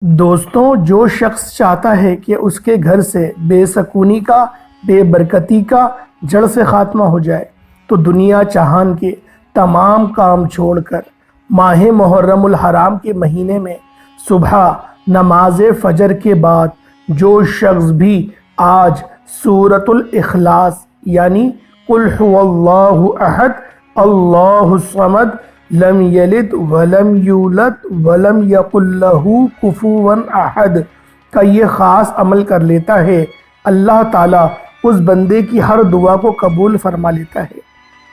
دوستوں، جو شخص چاہتا ہے کہ اس کے گھر سے بے سکونی کا، بے برکتی کا جڑ سے خاتمہ ہو جائے تو دنیا جہان کے تمام کام چھوڑ کر ماہ محرم الحرام کے مہینے میں صبح نماز فجر کے بعد جو شخص بھی آج سورۃ الاخلاص یعنی قل هو اللہ احد اللہ الصمد لم یلد ولم یولد ولم یکن لہ کفوا احد کا یہ خاص عمل کر لیتا ہے، اللہ تعالیٰ اس بندے کی ہر دعا کو قبول فرما لیتا ہے۔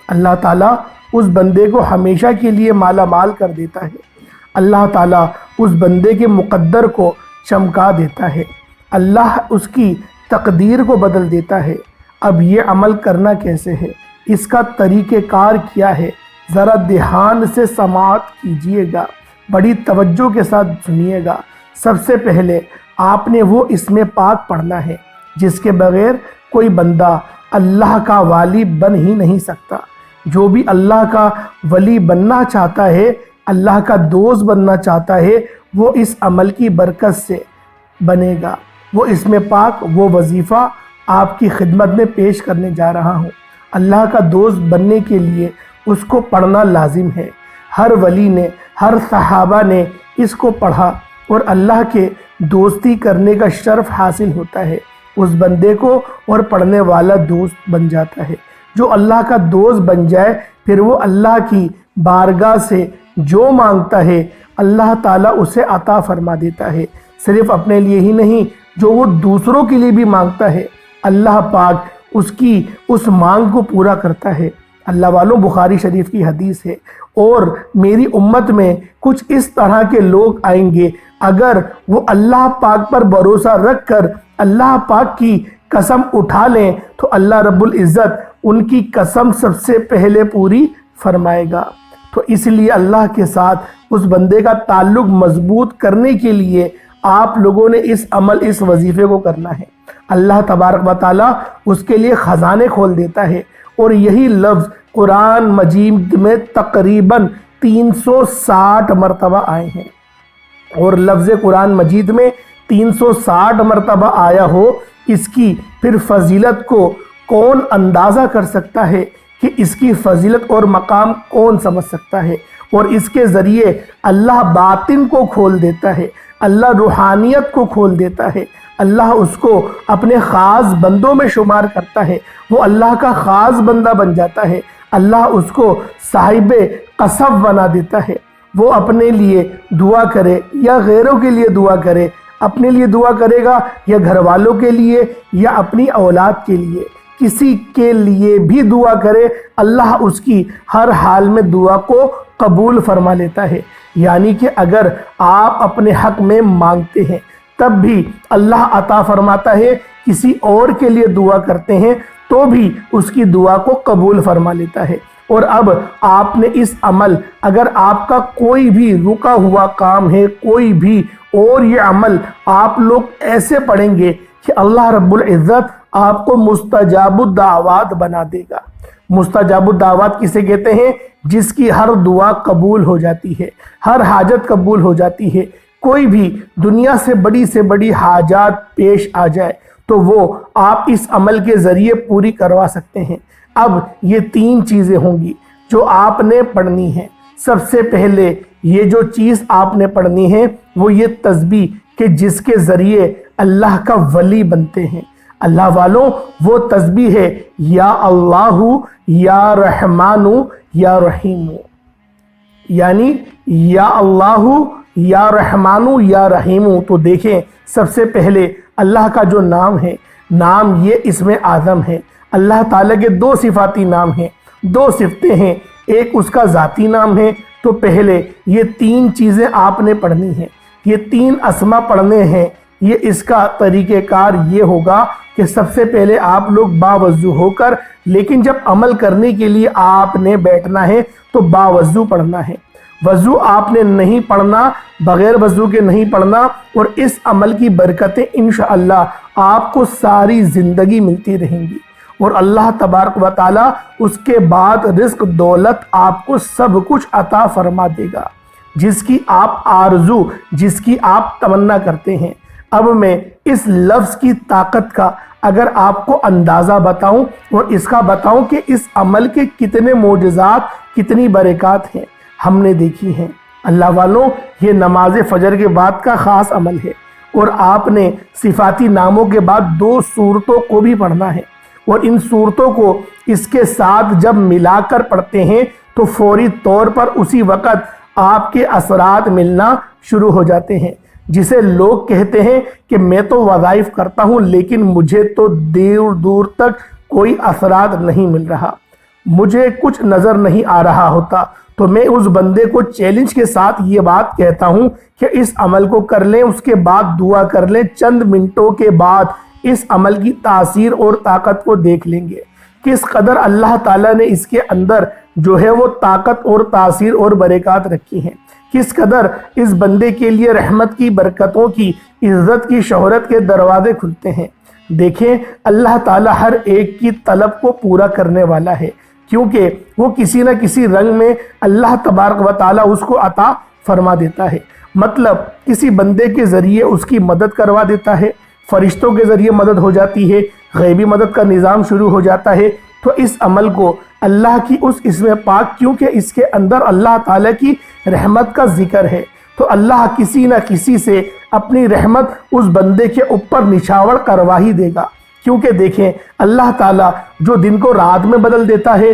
اللہ تعالیٰ اس بندے کو ہمیشہ کے لیے مالا مال کر دیتا ہے۔ اللہ تعالیٰ اس بندے کے مقدر کو چمکا دیتا ہے۔ اللہ اس کی تقدیر کو بدل دیتا ہے۔ اب یہ عمل کرنا کیسے ہے، اس کا طریقہ کار کیا ہے، ذرا دھیان سے سماعت کیجئے گا، بڑی توجہ کے ساتھ سنیے گا۔ سب سے پہلے آپ نے وہ اسم پاک پڑھنا ہے جس کے بغیر کوئی بندہ اللہ کا والی بن ہی نہیں سکتا۔ جو بھی اللہ کا ولی بننا چاہتا ہے، اللہ کا دوست بننا چاہتا ہے، وہ اس عمل کی برکت سے بنے گا۔ وہ اسم پاک، وہ وظیفہ آپ کی خدمت میں پیش کرنے جا رہا ہوں۔ اللہ کا دوست بننے کے لیے اس کو پڑھنا لازم ہے۔ ہر ولی نے، ہر صحابہ نے اس کو پڑھا اور اللہ کے دوستی کرنے کا شرف حاصل ہوتا ہے۔ اس بندے کو اور پڑھنے والا دوست بن جاتا ہے۔ جو اللہ کا دوست بن جائے پھر وہ اللہ کی بارگاہ سے جو مانگتا ہے اللہ تعالیٰ اسے عطا فرما دیتا ہے۔ صرف اپنے لیے ہی نہیں، جو وہ دوسروں کے لیے بھی مانگتا ہے اللہ پاک اس کی اس مانگ کو پورا کرتا ہے۔ اللہ والوں، بخاری شریف کی حدیث ہے، اور میری امت میں کچھ اس طرح کے لوگ آئیں گے، اگر وہ اللہ پاک پر بھروسہ رکھ کر اللہ پاک کی قسم اٹھا لیں تو اللہ رب العزت ان کی قسم سب سے پہلے پوری فرمائے گا۔ تو اس لیے اللہ کے ساتھ اس بندے کا تعلق مضبوط کرنے کے لیے آپ لوگوں نے اس عمل، اس وظیفے کو کرنا ہے۔ اللہ تبارک و تعالیٰ اس کے لیے خزانے کھول دیتا ہے، اور یہی لفظ قرآن مجید میں تقریباً 360 مرتبہ آئے ہیں۔ اور لفظ قرآن مجید میں 360 مرتبہ آیا ہو، اس کی پھر فضیلت کو کون اندازہ کر سکتا ہے کہ اس کی فضیلت اور مقام کون سمجھ سکتا ہے؟ اور اس کے ذریعے اللہ باطن کو کھول دیتا ہے، اللہ روحانیت کو کھول دیتا ہے، اللہ اس کو اپنے خاص بندوں میں شمار کرتا ہے، وہ اللہ کا خاص بندہ بن جاتا ہے، اللہ اس کو صاحب قصب بنا دیتا ہے۔ وہ اپنے لیے دعا کرے یا غیروں کے لیے دعا کرے، اپنے لیے دعا کرے گا یا گھر والوں کے لیے یا اپنی اولاد کے لیے، کسی کے لیے بھی دعا کرے، اللہ اس کی ہر حال میں دعا کو قبول فرما لیتا ہے۔ یعنی کہ اگر آپ اپنے حق میں مانگتے ہیں تب بھی اللہ عطا فرماتا ہے، کسی اور کے لیے دعا کرتے ہیں تو بھی اس کی دعا کو قبول فرما لیتا ہے۔ اور اب آپ نے اس عمل، اگر آپ کا کوئی بھی رکا ہوا کام ہے، کوئی بھی، اور یہ عمل آپ لوگ ایسے پڑھیں گے کہ اللہ رب العزت آپ کو مستجاب الدعوات بنا دے گا۔ مستجاب الدعوات کسے کہتے ہیں؟ جس کی ہر دعا قبول ہو جاتی ہے، ہر حاجت قبول ہو جاتی ہے۔ کوئی بھی دنیا سے بڑی حاجات پیش آ جائے تو وہ آپ اس عمل کے ذریعے پوری کروا سکتے ہیں۔ اب یہ 3 چیزیں ہوں گی جو آپ نے پڑھنی ہیں۔ سب سے پہلے یہ جو چیز آپ نے پڑھنی ہے وہ یہ تسبیح کہ جس کے ذریعے اللہ کا ولی بنتے ہیں۔ اللہ والوں، وہ تسبیح ہے یا اللہ یا رحمان یا رحیم، یعنی یا اللہ یا رحمان یا رحیم۔ تو دیکھیں، سب سے پہلے اللہ کا جو نام ہے، نام یہ اسم اعظم ہے۔ اللہ تعالیٰ کے 2 صفاتی نام ہیں، 2 صفتیں ہیں، ایک اس کا ذاتی نام ہے۔ تو پہلے یہ 3 چیزیں آپ نے پڑھنی ہیں، یہ 3 اسما پڑھنے ہیں۔ یہ اس کا طریقہ کار یہ ہوگا کہ سب سے پہلے آپ لوگ باوضو ہو کر، لیکن جب عمل کرنے کے لیے آپ نے بیٹھنا ہے تو باوضو پڑھنا ہے۔ وضو آپ نے نہیں پڑھنا، بغیر وضو کے نہیں پڑھنا، اور اس عمل کی برکتیں انشاءاللہ آپ کو ساری زندگی ملتی رہیں گی، اور اللہ تبارک و تعالیٰ اس کے بعد رزق دولت آپ کو سب کچھ عطا فرما دے گا۔ جس کی آپ آرزو، جس کی آپ تمنا کرتے ہیں۔ اب میں اس لفظ کی طاقت کا اگر آپ کو اندازہ بتاؤں اور اس کا بتاؤں کہ اس عمل کے کتنے معجزات، کتنی برکات ہیں، ہم نے دیکھی ہیں۔ اللہ والوں، یہ نماز فجر کے بعد کا خاص عمل ہے، اور آپ نے صفاتی ناموں کے بعد 2 سورتوں کو بھی پڑھنا ہے، اور ان سورتوں کو اس کے ساتھ جب ملا کر پڑھتے ہیں تو فوری طور پر اسی وقت آپ کے اثرات ملنا شروع ہو جاتے ہیں، جسے لوگ کہتے ہیں کہ میں تو وظائف کرتا ہوں لیکن مجھے تو دور دور تک کوئی اثرات نہیں مل رہا، مجھے کچھ نظر نہیں آ رہا ہوتا۔ تو میں اس بندے کو چیلنج کے ساتھ یہ بات کہتا ہوں کہ اس عمل کو کر لیں، اس کے بعد دعا کر لیں، چند منٹوں کے بعد اس عمل کی تاثیر اور طاقت کو دیکھ لیں گے، کس قدر اللہ تعالیٰ نے اس کے اندر جو ہے وہ طاقت اور تاثیر اور برکات رکھی ہیں، کس قدر اس بندے کے لیے رحمت کی، برکتوں کی، عزت کی، شہرت کے دروازے کھلتے ہیں۔ دیکھیں، اللہ تعالیٰ ہر ایک کی طلب کو پورا کرنے والا ہے، کیونکہ وہ کسی نہ کسی رنگ میں اللہ تبارک و تعالیٰ اس کو عطا فرما دیتا ہے۔ مطلب کسی بندے کے ذریعے اس کی مدد کروا دیتا ہے، فرشتوں کے ذریعے مدد ہو جاتی ہے، غیبی مدد کا نظام شروع ہو جاتا ہے۔ تو اس عمل کو اللہ کی اس اسم پاک، کیونکہ اس کے اندر اللہ تعالیٰ کی رحمت کا ذکر ہے، تو اللہ کسی نہ کسی سے اپنی رحمت اس بندے کے اوپر نچھاور کروا ہی دے گا۔ کیونکہ دیکھیں، اللہ تعالیٰ جو دن کو رات میں بدل دیتا ہے،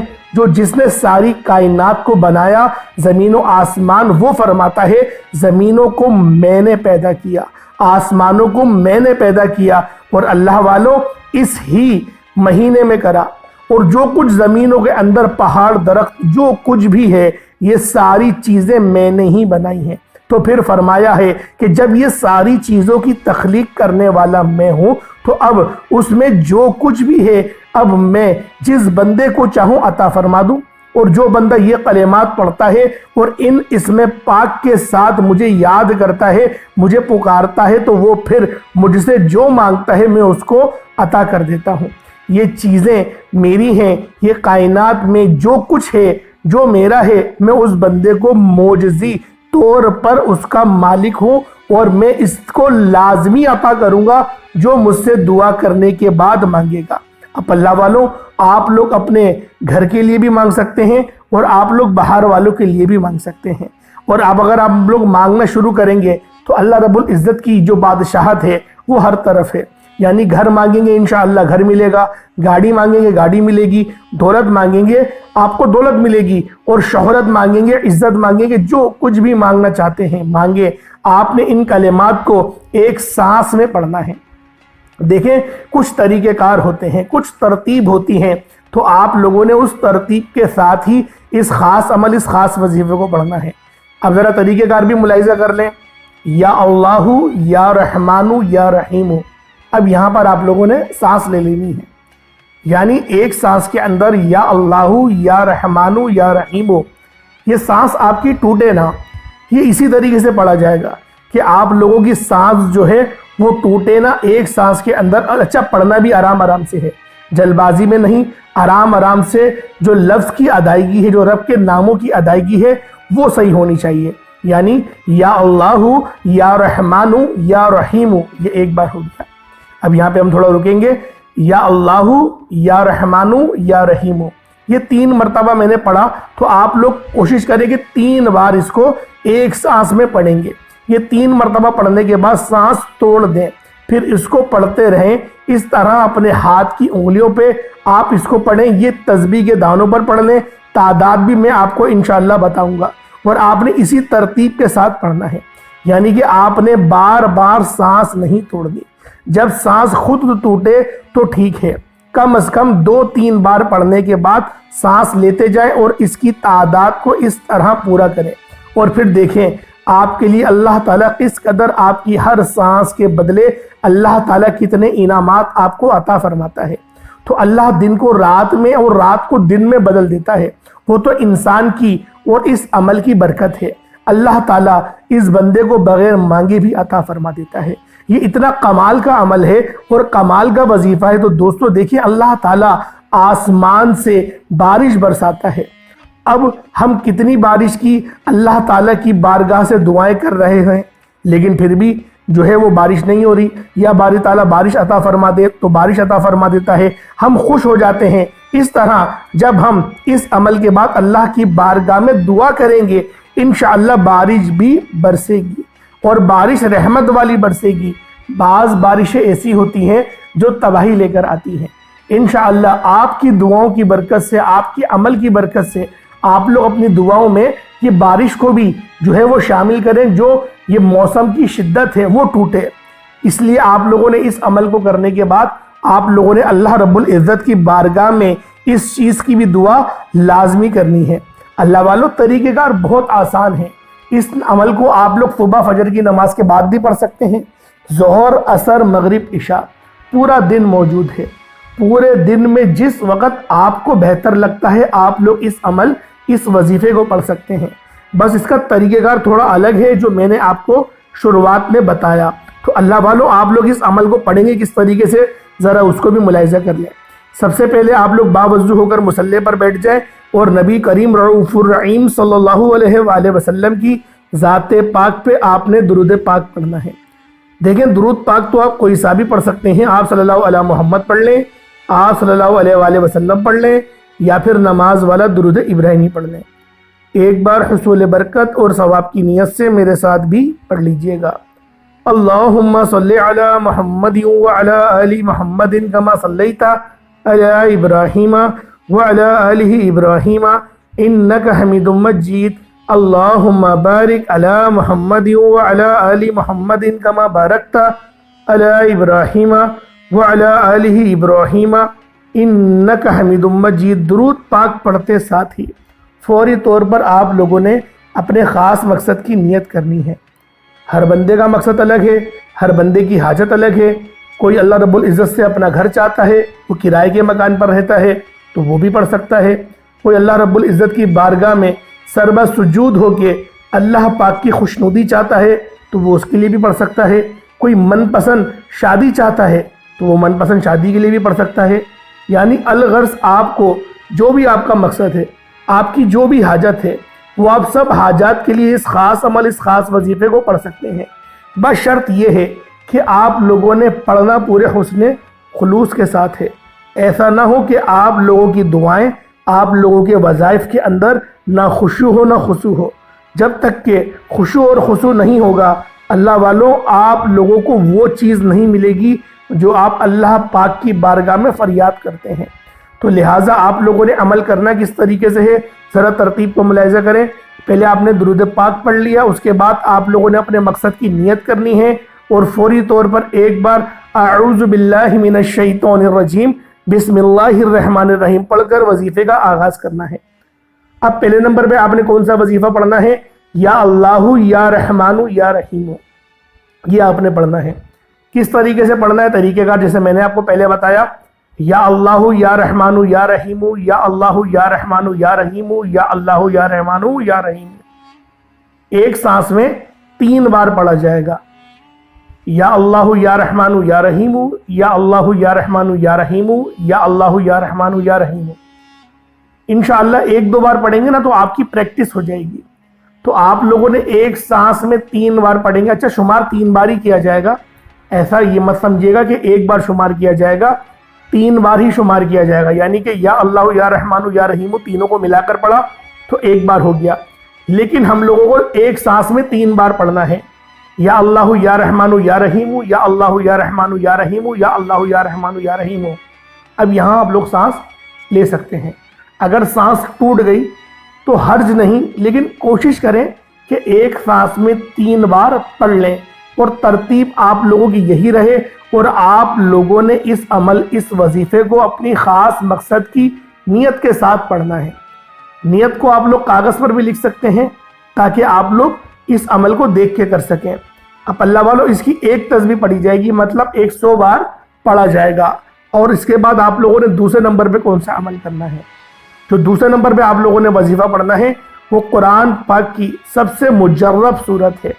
جس نے ساری کائنات کو بنایا، زمین و آسمان، وہ فرماتا ہے زمینوں کو میں نے پیدا کیا، آسمانوں کو میں نے پیدا کیا، اور اللہ والوں اس ہی مہینے میں کرا، اور جو کچھ زمینوں کے اندر پہاڑ، درخت، جو کچھ بھی ہے، یہ ساری چیزیں میں نے ہی بنائی ہیں۔ تو پھر فرمایا ہے کہ جب یہ ساری چیزوں کی تخلیق کرنے والا میں ہوں، تو اب اس میں جو کچھ بھی ہے، اب میں جس بندے کو چاہوں عطا فرما دوں، اور جو بندہ یہ کلمات پڑھتا ہے اور ان اسم پاک کے ساتھ مجھے یاد کرتا ہے، مجھے پکارتا ہے، تو وہ پھر مجھ سے جو مانگتا ہے میں اس کو عطا کر دیتا ہوں۔ یہ چیزیں میری ہیں، یہ کائنات میں جو کچھ ہے، جو میرا ہے، میں اس بندے کو معجزی طور پر اس کا مالک ہوں، اور میں اس کو لازمی عطا کروں گا جو مجھ سے دعا کرنے کے بعد مانگے گا۔ اب اللہ والوں، آپ لوگ اپنے گھر کے لیے بھی مانگ سکتے ہیں، اور آپ لوگ باہر والوں کے لیے بھی مانگ سکتے ہیں، اور اگر آپ لوگ مانگنا شروع کریں گے تو اللہ رب العزت کی جو بادشاہت ہے وہ ہر طرف ہے۔ یعنی گھر مانگیں گے انشاءاللہ گھر ملے گا، گاڑی مانگیں گے گاڑی ملے گی، دولت مانگیں گے آپ کو دولت ملے گی، اور شہرت مانگیں گے، عزت مانگیں گے، جو کچھ بھی مانگنا چاہتے ہیں مانگے۔ آپ نے ان کلمات کو ایک سانس میں پڑھنا ہے۔ دیکھیں، کچھ طریقہ کار ہوتے ہیں، کچھ ترتیب ہوتی ہیں، تو آپ لوگوں نے اس ترتیب کے ساتھ ہی اس خاص عمل، اس خاص وظیفے کو پڑھنا ہے۔ اب ذرا طریقہ کار بھی ملاحظہ کر لیں۔ یا اللہ، یا رحمان، یا رحیم۔ اب یہاں پر آپ لوگوں نے سانس لے لینی ہے، یعنی ایک سانس کے اندر یا اللہ، یا رحمان، یا رحیم، یہ سانس آپ کی ٹوٹے نہ، یہ اسی طریقے سے پڑھا جائے گا کہ آپ لوگوں کی سانس جو ہے وہ ٹوٹے نہ، ایک سانس کے اندر۔ اچھا، پڑھنا بھی آرام آرام سے ہے، جلد بازی میں نہیں، آرام آرام سے۔ جو لفظ کی ادائیگی ہے، جو رب کے ناموں کی ادائیگی ہے، وہ صحیح ہونی چاہیے۔ یعنی یا اللہ، یا رحمان، یا رحیم، یہ ایک بار ہو گیا۔ اب یہاں پہ ہم تھوڑا رکیں گے۔ یا اللہ، یا رحمان، یا رحیم، یہ 3 مرتبہ میں نے پڑھا، تو آپ لوگ کوشش کریں کہ 3 بار اس کو ایک سانس میں پڑھیں گے۔ یہ 3 مرتبہ پڑھنے کے بعد سانس توڑ دیں، پھر اس کو پڑھتے رہیں۔ اس طرح اپنے ہاتھ کی انگلیوں پہ آپ اس کو پڑھیں، یہ تسبیح کے دانوں پر پڑھ لیں، تعداد بھی میں آپ کو انشاءاللہ بتاؤں گا، اور آپ نے اسی ترتیب کے ساتھ پڑھنا ہے۔ یعنی کہ آپ نے بار بار سانس نہیں توڑنی، جب سانس خود ٹوٹے تو ٹھیک ہے، کم از کم 2-3 بار پڑھنے کے بعد سانس لیتے جائیں، اور اس کی تعداد کو اس طرح پورا کریں، اور پھر دیکھیں آپ کے لیے اللہ تعالیٰ کس قدر آپ کی ہر سانس کے بدلے اللہ تعالیٰ کتنے انعامات آپ کو عطا فرماتا ہے۔ تو اللہ دن کو رات میں اور رات کو دن میں بدل دیتا ہے، وہ تو انسان کی اور اس عمل کی برکت ہے۔ اللہ تعالیٰ اس بندے کو بغیر مانگے بھی عطا فرما دیتا ہے۔ یہ اتنا کمال کا عمل ہے اور کمال کا وظیفہ ہے۔ تو دوستو دیکھیں، اللہ تعالیٰ آسمان سے بارش برساتا ہے، اب ہم کتنی بارش کی اللہ تعالیٰ کی بارگاہ سے دعائیں کر رہے ہیں، لیکن پھر بھی جو ہے وہ بارش نہیں ہو رہی، یا باری تعالیٰ بارش عطا فرما دے تو بارش عطا فرما دیتا ہے، ہم خوش ہو جاتے ہیں۔ اس طرح جب ہم اس عمل کے بعد اللہ کی بارگاہ میں دعا کریں گے، انشاءاللہ بارش بھی برسے گی، اور بارش رحمت والی برسے گی۔ بعض بارشیں ایسی ہوتی ہیں جو تباہی لے کر آتی ہیں۔ انشاءاللہ آپ کی دعاؤں کی برکت سے، آپ کی عمل کی برکت سے آپ لوگ اپنی دعاؤں میں یہ بارش کو بھی جو ہے وہ شامل کریں، جو یہ موسم کی شدت ہے وہ ٹوٹے۔ اس لیے آپ لوگوں نے اس عمل کو کرنے کے بعد آپ لوگوں نے اللہ رب العزت کی بارگاہ میں اس چیز کی بھی دعا لازمی کرنی ہے۔ اللہ والو، طریقہ کار بہت آسان ہے۔ اس عمل کو آپ لوگ صبح فجر کی نماز کے بعد بھی پڑھ سکتے ہیں، ظہر، عصر، مغرب، عشاء، پورا دن موجود ہے۔ پورے دن میں جس وقت آپ کو بہتر لگتا ہے آپ لوگ اس عمل، اس وظیفے کو پڑھ سکتے ہیں۔ بس اس کا طریقہ کار تھوڑا الگ ہے جو میں نے آپ کو شروعات میں بتایا۔ تو اللہ والو، آپ لوگ اس عمل کو پڑھیں گے کس طریقے سے، ذرا اس کو بھی ملاحظہ کر لیں۔ سب سے پہلے آپ لوگ باوضو ہو کر مصلی پر بیٹھ جائیں اور نبی کریم رؤوف الرحیم صلی اللہ علیہ وآلہ وسلم کی ذات پاک پہ آپ نے درود پاک پڑھنا ہے۔ دیکھیں، درود پاک تو آپ کوئی سا بھی پڑھ سکتے ہیں۔ آپ صلی اللہ علیہ محمد پڑھ لیں، آپ صلی اللہ علیہ وآلہ وسلم پڑھ لیں، یا پھر نماز والا درود ابراہیمی پڑھ لیں۔ ایک بار حصول برکت اور ثواب کی نیت سے میرے ساتھ بھی پڑھ لیجئے گا۔ اللہم صلی علی محمد وعلی آل محمد کما صلیت علی ابراہیم وعلی آل ابراہیم انک حمید مجید۔ اللہم بارک علی محمد وعلی آل محمد کما بارکت علی ابراہیم وعلی آل ابراہیم انک حمید مجید۔ درود پاک پڑھتے ساتھ ہی فوری طور پر آپ لوگوں نے اپنے خاص مقصد کی نیت کرنی ہے۔ ہر بندے کا مقصد الگ ہے، ہر بندے کی حاجت الگ ہے۔ کوئی اللہ رب العزت سے اپنا گھر چاہتا ہے، وہ کرائے کے مکان پر رہتا ہے تو وہ بھی پڑھ سکتا ہے۔ کوئی اللہ رب العزت کی بارگاہ میں سربہ سجود ہو کے اللہ پاک کی خوشنودی چاہتا ہے تو وہ اس کے لیے بھی پڑھ سکتا ہے۔ کوئی من پسند شادی چاہتا ہے تو وہ من پسند شادی کے لیے بھی پڑھ سکتا ہے۔ یعنی الغرض آپ کو جو بھی آپ کا مقصد ہے، آپ کی جو بھی حاجت ہے، وہ آپ سب حاجات کے لیے اس خاص عمل، اس خاص وظیفے کو پڑھ سکتے ہیں۔ بس شرط یہ ہے کہ آپ لوگوں نے پڑھنا پورے حسن خلوص کے ساتھ ہے۔ ایسا نہ ہو کہ آپ لوگوں کی دعائیں، آپ لوگوں کے وظائف کے اندر نہ خشوع ہو نہ خضوع ہو۔ جب تک کہ خشوع اور خضوع نہیں ہوگا، اللہ والوں، آپ لوگوں کو وہ چیز نہیں ملے گی جو آپ اللہ پاک کی بارگاہ میں فریاد کرتے ہیں۔ تو لہٰذا آپ لوگوں نے عمل کرنا کس طریقے سے ہے، ذرا ترتیب کو ملاحظہ کریں۔ پہلے آپ نے درود پاک پڑھ لیا، اس کے بعد آپ لوگوں نے اپنے مقصد کی نیت کرنی ہے، اور فوری طور پر ایک بار اعوذ باللہ من الشیطان الرجیم بسم اللہ الرحمن الرحیم پڑھ کر وظیفے کا آغاز کرنا ہے۔ اب پہلے نمبر پہ آپ نے کون سا وظیفہ پڑھنا ہے؟ یا اللہ یا رحمان یا رحیم، یہ آپ نے پڑھنا ہے۔ کس طریقے سے پڑھنا ہے؟ طریقہ کار جیسے میں نے آپ کو پہلے بتایا، یا اللہ یا رحمان یا رحیم، یا اللہ یا رحمان یا رحیم، یا اللہ یا رحمان یا رحیم، ایک سانس میں 3 بار پڑھا جائے گا۔ یا اللہ یا رحمان یا رحیم، یا اللہ یا رحمان یا رحیم، یا اللہ یا رحمان یا رحیم۔ انشاءاللہ 1-2 بار پڑھیں گے نا تو آپ کی پریکٹس ہو جائے گی۔ تو آپ لوگوں نے ایک سانس میں 3 بار پڑھیں گے۔ اچھا، شمار 3 بار ہی کیا جائے گا، ایسا یہ مت سمجھیے گا کہ ایک بار شمار کیا جائے گا، 3 بار ہی شمار کیا جائے گا۔ یعنی کہ یا اللہ یا رحمان یا رحیم تینوں کو ملا کر پڑھا تو 1 بار ہو گیا، لیکن ہم لوگوں کو ایک سانس میں 3 بار پڑھنا ہے۔ یا اللہ یا رحمان یا رحیم، یا اللہ یا رحمان یا رحیم، یا اللہ یا رحمان یا رحیم۔ اب یہاں آپ لوگ سانس لے سکتے ہیں۔ اگر سانس ٹوٹ گئی تو حرج نہیں، لیکن کوشش کریں کہ ایک سانس میں 3 بار پڑھ لیں، اور ترتیب آپ لوگوں کی یہی رہے، اور آپ لوگوں نے اس عمل، اس وظیفے کو اپنی خاص مقصد کی نیت کے ساتھ پڑھنا ہے۔ نیت کو آپ لوگ کاغذ پر بھی لکھ سکتے ہیں تاکہ آپ لوگ اس عمل کو دیکھ کے کر سکیں۔ اب اللہ والوں، اس کی ایک تسبیح پڑھی جائے گی، مطلب 100 بار پڑھا جائے گا۔ اور اس کے بعد آپ لوگوں نے دوسرے نمبر پہ کون سا عمل کرنا ہے؟ جو دوسرے نمبر پہ آپ لوگوں نے وظیفہ پڑھنا ہے وہ قرآن پاک کی سب سے مجرب صورت ہے۔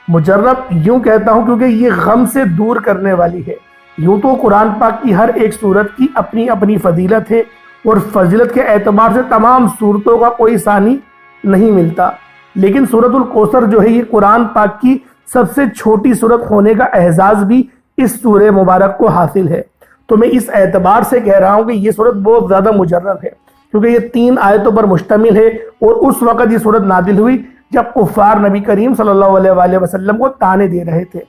مجرب یوں کہتا ہوں کیونکہ یہ غم سے دور کرنے والی ہے۔ یوں تو قرآن پاک کی ہر ایک صورت کی اپنی اپنی فضیلت ہے اور فضیلت کے اعتبار سے تمام صورتوں کا کوئی ثانی نہیں ملتا، لیکن سورۃ الکوثر جو ہے یہ قرآن پاک کی سب سے چھوٹی سورت ہونے کا اعزاز بھی اس سورہ مبارک کو حاصل ہے۔ تو میں اس اعتبار سے کہہ رہا ہوں کہ یہ سورت بہت زیادہ مجرب ہے، کیونکہ یہ 3 آیتوں پر مشتمل ہے، اور اس وقت یہ سورت نازل ہوئی جب کفار نبی کریم صلی اللہ علیہ وآلہ وسلم کو تانے دے رہے تھے۔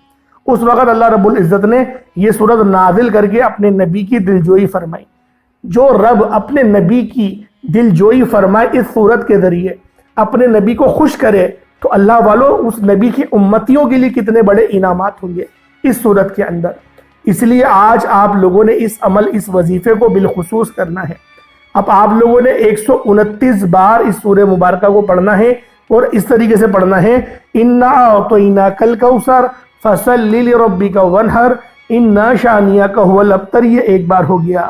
اس وقت اللہ رب العزت نے یہ سورت نازل کر کے اپنے نبی کی دلجوئی فرمائی۔ جو رب اپنے نبی کی دلجوئی فرمائے اس سورت کے ذریعے، اپنے نبی کو خوش کرے، تو اللہ والوں اس نبی کی امتیوں کے لیے کتنے بڑے انعامات ہوں گے اس سورت کے اندر۔ اس لیے آج آپ لوگوں نے اس عمل، اس وظیفے کو بالخصوص کرنا ہے۔ اب آپ لوگوں نے 129 بار اس سورہ مبارکہ کو پڑھنا ہے، اور اس طریقے سے پڑھنا ہے، اِنَّا أَعْطَيْنَاكَ الْكَوْثَرَ فَصَلِّ لِرَبِّكَ وَانْحَرْ إِنَّا شَانِئَكَ هُوَ الْأَبْتَرُ، یہ ایک بار ہو گیا۔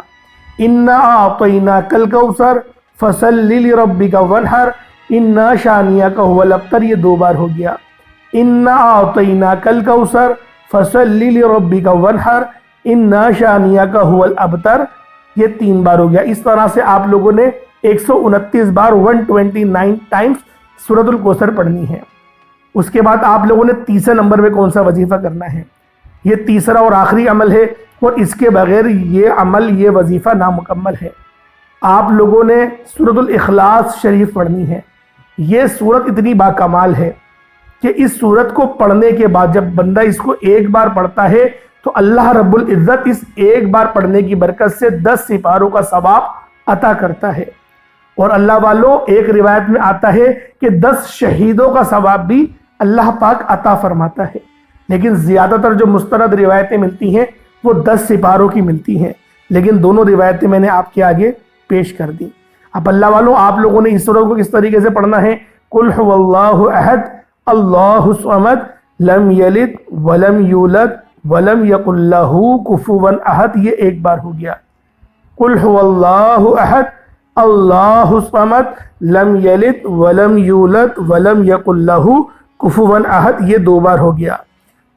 اِنَّا أَعْطَيْنَاكَ الْكَوْثَرَ فَصَلِّ لِرَبِّكَ وَانْحَرْ إِنَّا شَانِئَكَ هُوَ الْأَبْتَرُ، یہ 2 بار ہو گیا۔ اِنَّا أَعْطَيْنَاكَ الْكَوْثَرَ فَصَلِّ لِرَبِّكَ وَانْحَرْ إِنَّا شَانِئَكَ هُوَ الْأَبْتَرُ، یہ 3 بار ہو گیا۔ اس طرح سے آپ لوگوں نے 129 بار 129 ٹائمز سورۃ الکوثر پڑھنی ہے۔ اس کے بعد آپ لوگوں نے تیسرے نمبر میں کون سا وظیفہ کرنا ہے؟ یہ تیسرا اور آخری عمل ہے، اور اس کے بغیر یہ عمل، یہ وظیفہ نامکمل ہے۔ آپ لوگوں نے سورۃ الاخلاص شریف پڑھنی ہے۔ یہ سورت اتنی باکمال ہے کہ اس سورت کو پڑھنے کے بعد جب بندہ اس کو ایک بار پڑھتا ہے تو اللہ رب العزت اس ایک بار پڑھنے کی برکت سے 10 سپاروں کا ثواب عطا کرتا ہے۔ اور اللہ والوں، ایک روایت میں آتا ہے کہ 10 شہیدوں کا ثواب بھی اللہ پاک عطا فرماتا ہے، لیکن زیادہ تر جو مستند روایتیں ملتی ہیں وہ 10 سپاروں کی ملتی ہیں، لیکن دونوں روایتیں میں نے آپ کے آگے پیش کر دی۔ اب اللہ والوں، آپ لوگوں نے اس سورت کو کس طریقے سے پڑھنا ہے؟ قُلْ هُوَ اللَّهُ أَحَدٌ اللَّهُ الصَّمَدُ لَمْ يَلِدْ وَلَمْ يُولَدْ وَلَمْ يَكُنْ لَهُ كُفُوًا أَحَدٌ، یہ ایک بار ہو گیا۔ قُلْ هُوَ اللَّهُ أَحَدٌ اللہ الصمد لم یلد ولم یولد ولم یکن لہ کفوا احد، یہ 2 بار ہو گیا۔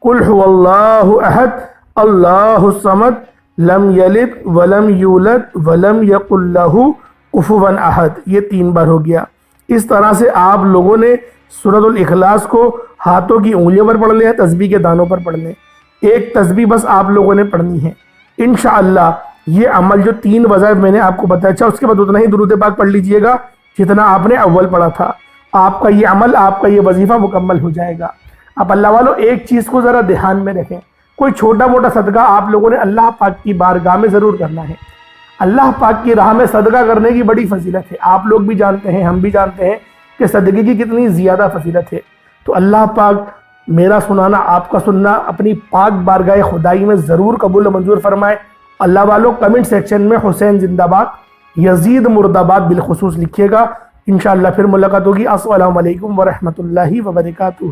قل هو اللہ احد اللہ الصمد لم یلد ولم یولد ولم یکن لہ کفوا احد، یہ 3 بار ہو گیا۔ اس طرح سے آپ لوگوں نے سورۃ الاخلاص کو ہاتھوں کی انگلیوں پر پڑھ لیں، تسبیح کے دانوں پر پڑھ لیں۔ ایک تسبیح بس آپ لوگوں نے پڑھنی ہے انشاءاللہ۔ یہ عمل جو 3 وظائف میں نے آپ کو بتایا، اچھا اس کے بعد اتنا ہی درود پاک پڑھ لیجئے گا جتنا آپ نے اول پڑھا تھا، آپ کا یہ عمل، آپ کا یہ وظیفہ مکمل ہو جائے گا۔ اب اللہ والوں، ایک چیز کو ذرا دھیان میں رکھیں، کوئی چھوٹا موٹا صدقہ آپ لوگوں نے اللہ پاک کی بارگاہ میں ضرور کرنا ہے۔ اللہ پاک کی راہ میں صدقہ کرنے کی بڑی فضیلت ہے، آپ لوگ بھی جانتے ہیں، ہم بھی جانتے ہیں کہ صدقے کی کتنی زیادہ فضیلت ہے۔ تو اللہ پاک میرا سنانا، آپ کا سننا اپنی پاک بارگاہ خدائی میں ضرور قبول و منظور فرمائے۔ اللہ والوں، کمنٹ سیکشن میں حسین زندہ باد، یزید مرد آباد بالخصوص لکھیے گا۔ انشاءاللہ پھر ملاقات ہوگی۔ السلام علیکم ورحمۃ اللہ وبرکاتہ۔